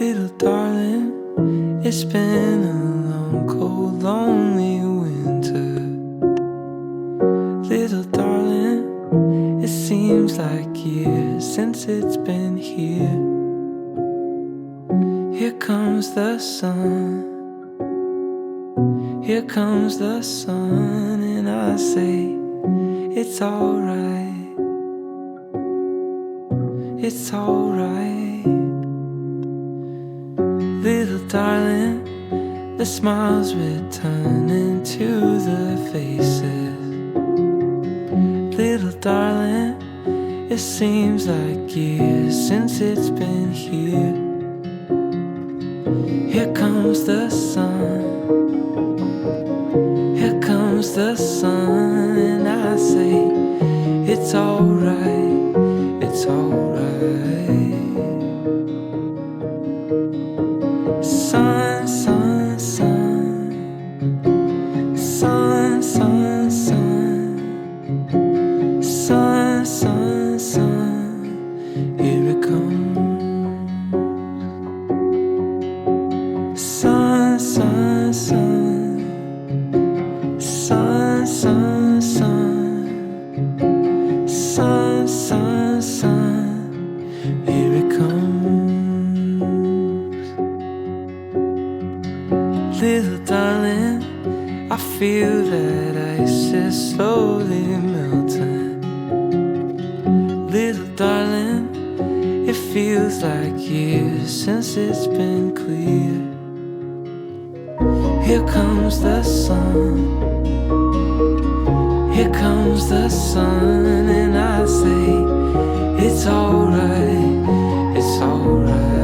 Little darling, it's been a long, cold, lonely winter. Little darling, it seems like years since it's been here. Here comes the sun, here comes the sun, and I say, it's alright, it's alright. Little darling, the smiles returning to the faces. Little darling, it seems like years since it's been here. Here comes the sun, here comes the sun, and I say, it's alright, it's alright. Sun, sun, sun, sun, sun, sun, sun, sun, sun, here it comes. Sun, sun, sun, sun, sun, sun, sun, sun, sun, here it comes. Little darling, I feel that ice is slowly melting. Little darling, it feels like years since it's been clear. Here comes the sun, here comes the sun, and I say, it's alright, it's alright.